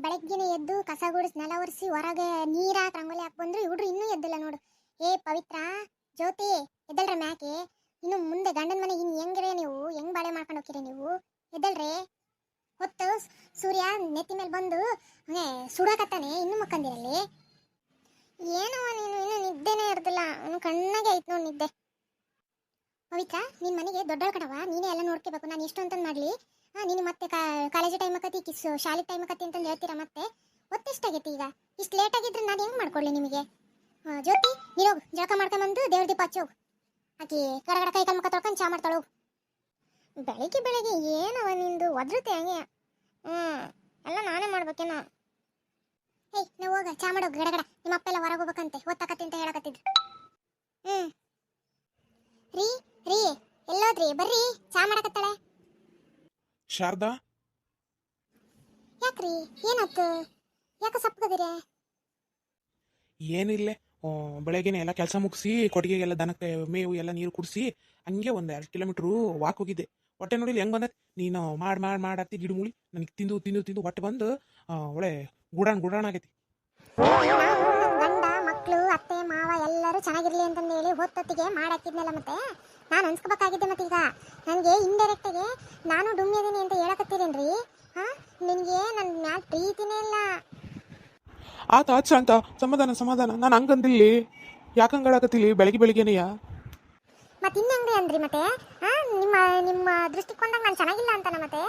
ಬೆಳಗ್ಗೆನೆ ಎದ್ದು ಕಸ ಗುಡಿಸಿ ನೆಲ ಒರೆಸಿ ಹೊರಗೆ ನೀರಾಕ ರಂಗೋಲಿ ಹಾಕಿ ಬಂದ್ರು ಇವ್ರು ಇನ್ನೂ ಎದ್ದಿಲ್ಲ ನೋಡು. ಏ ಪವಿತ್ರ, ಜ್ಯೋತಿ, ಎದ್ದಲ್ರ ಮ್ಯಾಕೆ. ಇನ್ನು ಮುಂದೆ ಗಂಡನ ಮನೆ ಇನ್ನು ಹೆಂಗ್ರೆ ನೀವು, ಹೆಂಗ್ ಬಾಳೆ ಮಾಡ್ಕೊಂಡು ಹೋಗ್ತೀರಿ ನೀವು? ಎದ್ದಲ್ರೆ. ಹೊತ್ತು ಸೂರ್ಯ ನೆತ್ತಿ ಮೇಲೆ ಬಂದು ಹಂಗೆ ಸುಡಕತ್ತಾನೆ, ಇನ್ನು ಮಕ್ಕಂದಿರಲ್ಲಿ. ಏನೋ ನೀನು ಇನ್ನು ನಿದ್ದೆನೇ ಇರ್ದಿಲ್ಲ, ಕಣ್ಣಾಗೆ ಐತ್ ನೋಡಿ ನಿದ್ದೆ. ಪವಿತ್ರ, ನಿನ್ ಮನೆಗೆ ದೊಡ್ಡಳ ಕಡವ, ನೀನೇ ಎಲ್ಲ ನೋಡ್ಕೋಬೇಕು. ನಾನು ಎಷ್ಟು ಅಂತಂದು ಮಾಡ್ಲಿ? ನೀನು ಮತ್ತೆ ಕಾಲೇಜ್ ಟೈಮ್ ಆಕತಿ, ಶಾಲೆ ಟೈಮ್ ಆಕತಿ ಅಂತಂದು ಹೇಳ್ತೀರಾ ಮತ್ತೆ? ಒತ್ತಿಷ್ಟಾಗೈತಿ ಈಗ. ಇಷ್ಟು ಲೇಟ್ ಆಗಿದ್ರೆ ನಾನು ಹೆಂಗೆ ಮಾಡ್ಕೊಳ್ಳಿ ನಿಮಗೆ? ಜ್ಯೋತಿ, ನೀನು ಹೋಗು, ಜಳಕ ಮಾಡ್ಕೊಂಬಂದು ದೇವ್ರ ದೀಪ ಹಚ್ಚಿ ಹೋಗು. ಆಕಿ ಕಡಗಡ ಕೈ ಕಾಲು ಮುಖ ತೊಳ್ಕೊಂಡು ಚಾ ಮಾಡ್ತಾಳು. ಬೆಳಿಗ್ಗೆ ಬೆಳಿಗ್ಗೆ ಏನವ ನಿಂದು ಒದ್ರತೆ ಹಂಗೆ? ಎಲ್ಲ ನಾನೇ ಮಾಡ್ಬೇಕೇನೋ. ಏಯ್, ನಾವು ಹೋಗ ಚಾ ಮಾಡೋಗು ಗಡಗಡ. ನಿಮ್ಮ ಅಪ್ಪ ಎಲ್ಲ ಹೊರಗೆ ಹೋಗ್ಬೇಕಂತೆ, ಓದ್ತಾಕತಿ ಅಂತ ಹೇಳಕತ್ತಿದ್ರು. ರೀ ರೀ, ಎಲ್ಲೋದ್ರಿ? ಬರ್ರಿ, ಚಾ ಮಾಡಕತ್ತಾಳೆ. ಶಾರದಾ, ಯಾಕ್ರಿ, ಏನಾಯ್ತು? ಯಾಕ ಸಪ್ಪಗದಿರಿ? ಏನಿಲ್ಲ, ಬೆಳಗ್ಗೆನೆ ಎಲ್ಲ ಕೆಲಸ ಮುಗಿಸಿ ಕೊಟ್ಟಿಗೆಗೆಲ್ಲ ದನಕ್ಕೆ ಮೇವು ಎಲ್ಲ ನೀರು ಕುಡಿಸಿ ಹಂಗೆ ಒಂದು 2 ಕಿಲೋಮೀಟ್ರು ವಾಕ್ ಹೋಗಿದ್ದೆ. ಹೊಟ್ಟೆ ನೋಡಿಲ್ಲ ಹೆಂಗೆ ಬಂದೈತೆ. ನೀನು ಮಾಡತ್ತಿ ಗಿಡಮೂಳಿ ನನಗೆ ತಿಂದು ತಿಂದು ತಿಂದು ಹೊಟ್ಟೆ ಬಂದು ಒಳ್ಳೆ ಗುಡಾಣ ಆಗೈತಿ. ಗಂಡ ಮಕ್ಕಳು ಅತ್ತೆ ಮಾವ ಎಲ್ಲರೂ ಚೆನ್ನಾಗಿರ್ಲಿ ಅಂತಂದು ಹೇಳಿ ಹೊತ್ತೊತ್ತಿಗೆ ಮಾಡಾಕಿದ್ನಲ್ಲ. ಮತ್ತೆ ನಾನು ಅನ್ಸ್ಕೋಬೇಕಾಗಿದ್ದೆ. ಮತ್ತೆ ಈಗ ನನಗೆ ಇಂಡೈರೆಕ್ಟಾಗಿ ನಾನು ಡುಮ್ಮಿದ್ದೀನಿ ಅಂತ ಹೇಳಕತ್ತೀರೇನ್ರಿ? ನಿನಗೆ ನನ್ನ ಮ್ಯಾಲ ಪ್ರೀತಿನೇ ಇಲ್ಲ. ಆತ ಅಂತ ಸಮಾಧಾನ. ನಾನು ಹಂಗಂದಿಲ್ಲಿ ಯಾಕಂಗಾಳಕತ್ತಿಲ್ಲಿ ಬೆಳಗ್ಗೆನೆಯ? ಮತ್ತೆ ಇನ್ನಂಗ್ರಿ ಅಂದ್ರಿ ಮತ್ತೆ? ನಿಮ್ಮ ನಿಮ್ಮ ದೃಷ್ಟಿಕೋನದಾಗ ನಾನು ಚೆನ್ನಾಗಿಲ್ಲ ಅಂತನ ಮತ್ತೆ?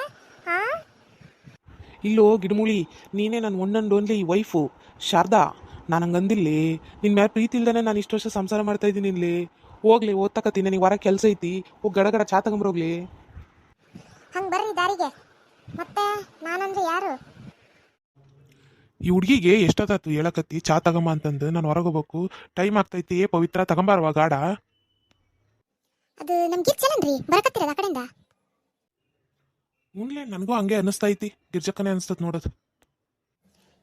ಇಲ್ಲೋ ಗಿಡಮೂಳಿ, ನೀನೇ ನನ್ನ one and only wife Sharada. ನಾನು ಹಂಗಂದಿಲ್ಲಿ. ನಿನ್ನ ಮ್ಯಾಲೆ ಪ್ರೀತಿ ಇಲ್ದಾನೆ ನಾನು ಇಷ್ಟು ವರ್ಷ ಸಂಸಾರ ಮಾಡ್ತಾ ಇದ್ದೀನಿ ಇಲ್ಲಿ. ಹೋಗ್ಲಿ, ಓದ್ತಕತ್ತೀನಿ, ನನಗೆ ಹೊರ ಕೆಲಸ ಐತಿ, ಹೋಗಿ ಗಡಗಡ ಚಾ ತಗೊಂಬರೋಗ್ಲಿ. ಹಂಗೆ ಬರ್ರಿ ದಾರಿಗೆ. ಮತ್ತೆ ನಾನಂದ್ರೆ ಯಾರು? ಈ ಹುಡುಗಿಗೆ ಎಷ್ಟೊತ್ತಾತು ಹೇಳಕತ್ತಿ ಚಾ ತಗೊಂಬ ಅಂತಂದು. ನಾನು ಹೊರಗೋಗ್ಬೇಕು, ಟೈಮ್ ಆಗ್ತೈತಿ. ಪವಿತ್ರ ತಗೊಂಬಾರವಾ ಗಾಡ? ಅದು ನಮ್ ಗಿರ್ಚಲನ್ರಿ, ಬರಕತ್ತಿರದ ಆ ಕಡೆಯಿಂದ. ಮುಂದೆ ನನಗೂ ಹಂಗೆ ಅನ್ನಿಸ್ತೈತಿ, ಗಿರ್ಜಕ್ಕನೇ ಅನಿಸ್ತತ್ ನೋಡೋದು.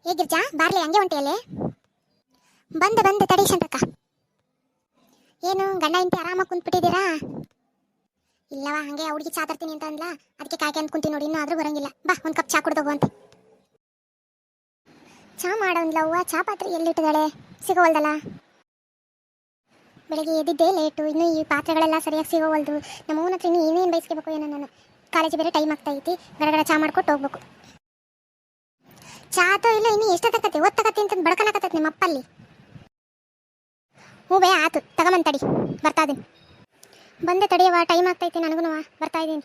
ಏ ಗಿರ್ಜಾ, ಬಾರ್ಲಿ, ಹಂಗೆ ಹೊಂಟಿಯಲ್ಲೇ. ಬಂದೆ ತಡಿ ಶಂಕಕ್ಕ. ಏನು ಗಂಡ ಇಂತಿ ಆರಾಮಾಗಿ ಕುಂತ್ಬಿಟ್ಟಿದ್ದೀರಾ? ಇಲ್ಲವಾ, ಹಂಗೆ ಹುಡುಗಿ ಚಾ ತರ್ತೀನಿ ಅಂತ ಅಂದ್ಲ, ಅದಕ್ಕೆ ಕಾಯ್ಕೊಂಡು ಕುಂತೀನಿ ನೋಡಿ. ಇನ್ನೂ ಆದ್ರೂ ಬರಂಗಿಲ್ಲ. ಬಾ, ಒಂದು ಕಪ್ ಚಾ ಕುಡ್ದೋಗು ಅಂತ. ಚಾ ಮಾಡೋನ್ಲ ಅವ್ವ, ಚಾ ಪಾತ್ರೆ ಎಲ್ಲಿಟ್ಟಿದ್ದಾಳೆ? ಸಿಗೋವಲ್ದಲ್ಲ. ಬೆಳಗ್ಗೆ ಎದ್ದಿದ್ದೆ ಲೇಟು, ಇನ್ನೂ ಈ ಪಾತ್ರೆಗಳೆಲ್ಲ ಸರಿಯಾಗಿ ಸಿಗೋವಲ್ದು. ನಮ್ಮ ಅವನ ಹತ್ರ ಇನ್ನೂ ಏನೇನು ಬಯಸ್ಕೋಬೇಕು ಏನೋ. ನಾನು ಕಾಲೇಜ್ ಬೇರೆ ಟೈಮ್ ಆಗ್ತಾ ಐತಿ, ಗಡಗಡ ಚಾ ಮಾಡ್ಕೊಟ್ಟು ಹೋಗ್ಬೇಕು. ಚಾ ಆತೋ ಇಲ್ಲ, ಇನ್ನೂ ಎಷ್ಟೊತ್ತಕತ್ತಿ? ಓದ್ತಕತ್ತಿ ಅಂತ ಬಡ್ಕನಕತ್ತೈತಿ ನಿಮ್ಮ ಅಪ್ಪಲ್ಲಿ. ಹ್ಞೂ ಬೇ, ಆತು, ತಗೊಂಬಂದು ತಡಿ, ಬರ್ತಾ ಇದೀನಿ. ಬಂದೆ ತಡಿಯವ, ಟೈಮ್ ಆಗ್ತೈತಿ ನನಗೂ, ಬರ್ತಾ ಇದ್ದೀನಿ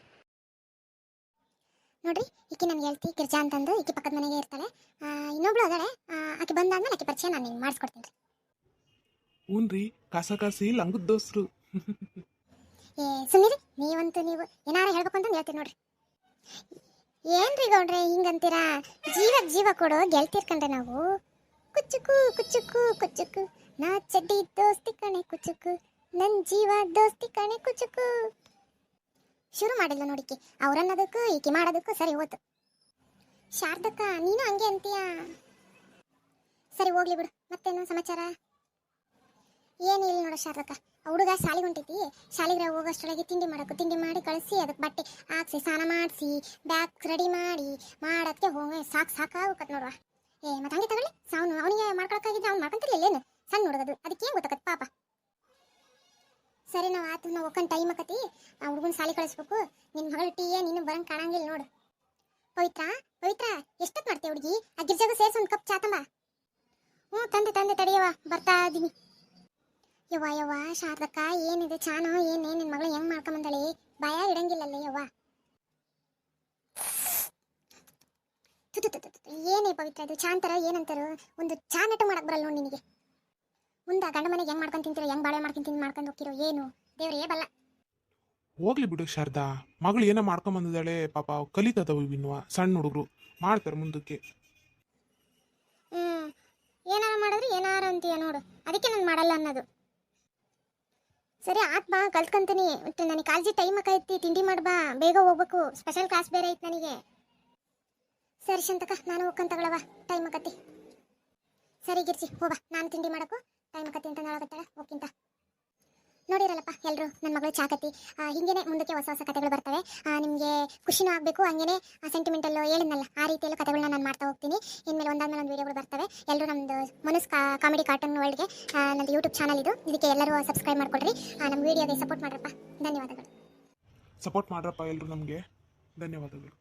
ನೋಡ್ರಿ. ಈಕಿ ನನಗೆ ಹೇಳ್ತಿ ಗಿರ್ಜಾ ಅಂತಂದು, ಈಕಿ ಪಕ್ಕದ ಮನೆಗೆ ಇರ್ತಾಳೆ. ಇನ್ನೊಬ್ಳು ಅದಾಳೆ, ಆಕೆ ಬಂದಾದ್ಮೇಲೆ ಆಕೆ ಪರಿಚಯ ನಾನು ನಿಮ್ಗೆ ಮಾಡಿಸ್ಕೊಡ್ತೀನಿ ರೀ. ಹ್ಞೂನ್ರಿ, ಕಾಸಿ ಲಂಗದ ದೋಸ್ರು. ಏ ಸುಮ್ಮನಿರಿ, ನೀವು ಏನಾರ ಹೇಳ್ಬೇಕು ಅಂತ ಹೇಳ್ತೀರಿ ನೋಡ್ರಿ. ಏನ್ರಿ ಗೌಡ್ರೆ ಹಿಂಗಂತೀರಾ? ಜೀವ ಕೊಡೋ ಗೆಲ್ತಿರ್ಕಂಡ್ರೆ ನಾವು. ಕುಚ್ಚುಕು ನಾ ಚಡ್ಡಿ ದೋಸ್ತಿ ಕಣೆ ಕುಚ್ಚುಕು, ನನ್ ಜೀವ ದೋಸ್ತಿ ಕಣೆ ಕುಚ್ಚುಕು. ಶುರು ಮಾಡಿಲ್ಲ ನೋಡಿಕಿ, ಅವ್ರನ್ನೋದಕ್ಕೂ ಈಕಿ ಮಾಡೋದಕ್ಕೂ ಸರಿ ಹೋತು. ಶಾರದಕ್ಕ, ನೀನು ಹಂಗೆ ಅಂತೀಯ? ಸರಿ ಹೋಗ್ಲಿ ಬಿಡು. ಮತ್ತೇನು ಸಮಾಚಾರ? ಏನಿಲ್ಲ ನೋಡ ಶಾರದಕ್ಕ, ಹುಡುಗ ಶಾಲೆಗೆ ಹೊಂಟೈತಿ. ಶಾಲೆಗೆ ಹೋಗೋಷ್ಟೊಳಗೆ ತಿಂಡಿ ಮಾಡಿ ಕಳಿಸಿ, ಅದಕ್ಕೆ ಬಟ್ಟೆ ಹಾಕ್ಸಿ, ಸ್ನಾನ ಮಾಡಿಸಿ, ಬ್ಯಾಗ್ ರೆಡಿ ಮಾಡೋದಕ್ಕೆ ಹೋಗಿ ಸಾಕಾಗತ್ ನೋಡುವ. ಮತ್ತೆ ಹಂಗೆ ತಗೊಳ್ಳಿ, ಅವನಿಗೆ ಮಾಡ್ಕೊಳಕ್ಕಾಗಿದ್ರೆ ಅವ್ನು ಮಾಡ್ಕೊಂತಿರ್ಲಿಲ್ಲ ಏನು? ಸಣ್ಣ ಹುಡುಗದು, ಅದಕ್ಕೆ ಏನು ಗೊತ್ತಾಗತ್ತೆ ಪಾಪ. ಸರಿ, ನಾವು ಆತು, ನಾವು ಒಕ್ಕನ್ ಟೈಮ್ ಆಕತಿ, ಆ ಹುಡುಗನ ಶಾಲೆ ಕಳಿಸ್ಬೇಕು. ನಿನ್ನ ಮಗಳ ಟೀಯೇ ನೀನು ಬರಂಗೆ ಕಾಣಂಗಿಲ್ಲ ನೋಡು. ಪವಿತ್ರ, ಎಷ್ಟೊತ್ತು ಮಾಡ್ತೇವೆ ಹುಡುಗಿ? ಆ ಗಿರ್ಜಾಗ ಸೇರ್ಸಿ ಒಂದು ಕಪ್ ಚಾ ತಂಬ. ಹ್ಞೂ ತಂದೆ ತಡಿಯವ, ಬರ್ತಾ ಇದೀನಿ. ಯವ್ವ ಶಾರದಕ್ಕ, ಏನಿದೆ ಚಾನೋ ಏನೇ? ನಿನ್ನ ಮಗಳು ಹೆಂಗ್ ಮಾಡ್ಕೊಂಬಂದಳಿ? ಭಯ ಇಡಂಗಿಲ್ಲಲ್ಲೇ ಯವ್ವ. ಏನೇ ಪವಿತ್ರ, ಇದು ಚಾ ಅಂತಾರ ಏನಂತಾರ? ಒಂದು ಚಾ ನೆಟ್ಟು ಮಾಡಕ್ ಬರಲ್ಲ ನೋಡಿ ನಿನಗೆ. ಮುಂದೆ ಗಂಡ ಮನೆಗೆ ಹೆಂಗ್ ಮಾಡ್ಕೊಂಡು ತಿಂತೀರೋ, ಹೆಂಗ್ ಬಾಳೆ ಮಾಡ್ಕೊಂಡು ಹೋಗ್ತಿರೋ ಏನು ದೇವ್ರೇ ಬಲ್ಲ. ಹೋಗ್ಲಿ ಬಿಡು ಶಾರದಾ, ಮಗಳು ಏನೋ ಮಾಡ್ಕೊಂಬಂದಿದ್ದಾಳೆ ಪಾಪ, ಕಲಿತದವು ಇನ್ನು ಸಣ್ಣ ಹುಡುಗರು ಮಾಡ್ತಾರೆ ಮುಂದಕ್ಕೆ. ಏನಾರ ಮಾಡಿದ್ರೆ ಏನಾರ ಅಂತೀಯ ನೋಡು, ಅದಕ್ಕೆ ನಾನು ಮಾಡಲ್ಲ ಅನ್ನೋದು. ಸರಿ ಆತ್ ಬಾ, ಕಲ್ತ್ಕೊಂತೀನಿ. ನನಗೆ ಕಾಲೇಜಿ ಟೈಮ್ ಆಕೈತಿ, ತಿಂಡಿ ಮಾಡ್ಬಾ, ಬೇಗ ಹೋಗ್ಬೇಕು, ಸ್ಪೆಷಲ್ ಕ್ಲಾಸ್ ಬೇರೆ ಐತಿ ನನಗೆ. ಸರಿ ಶಂತಕ, ನಾನು ಹೋಗ್ಕಂತಗಳವ, ಟೈಮ್ ಆಕತಿ. ಸರಿ ಗಿರ್ಜಿ, ಹೋಗ, ನಾನು ತಿಂಡಿ ಮಾಡಕು ಟೈಮ್ ಆಕತಿ ಅಂತ ಹೇಳಕತ್ತಾಳೆ. ಹೋಗ್ಕಿಂತ ನೋಡಿರಲ್ಲಪ್ಪ ಎಲ್ಲರೂ ನನ್ನ ಮಗಳು ಚಾಕತಿ ಹಿಂಗೇನೆ ಮುಂದಕ್ಕೆ ಹೊಸ ಹೊಸ ಕಥೆಗಳು ಬರ್ತವೆ. ನಿಮಗೆ ಖುಷಿನೂ ಆಗಬೇಕು, ಹಂಗೇನೆ ಸೆಂಟಿಮೆಂಟಲ್ ಹೇಳಿದ್ನಲ್ಲ ಆ ರೀತಿಯಲ್ಲೂ ಕಥೆಗಳನ್ನ ನಾನು ಮಾಡ್ತಾ ಹೋಗ್ತೀನಿ. ಇನ್ಮೇಲೆ ಒಂದಾದ್ಮೇಲೆ ಒಂದು ವೀಡಿಯೋಗಳು ಬರ್ತವೆ. ಎಲ್ಲರೂ ನಮ್ಮದು ಮನಸ್ ಕಾಮಿಡಿ ಕಾರ್ಟೂನ್ ವರ್ಲ್ಡ್ಗೆ ನಮ್ಮದು ಯೂಟ್ಯೂಬ್ ಚಾನಲ್ ಇದು, ಇದಕ್ಕೆ ಎಲ್ಲರೂ ಸಬ್ಸ್ಕ್ರೈಬ್ ಮಾಡ್ಕೊಡ್ರಿ. ನಮ್ಮ ವೀಡಿಯೋಗೆ ಸಪೋರ್ಟ್ ಮಾಡ್ರಪ್ಪ. ಧನ್ಯವಾದಗಳು. ಸಪೋರ್ಟ್ ಮಾಡ್ರಪ್ಪ ಎಲ್ಲರೂ ನಮಗೆ. ಧನ್ಯವಾದಗಳು.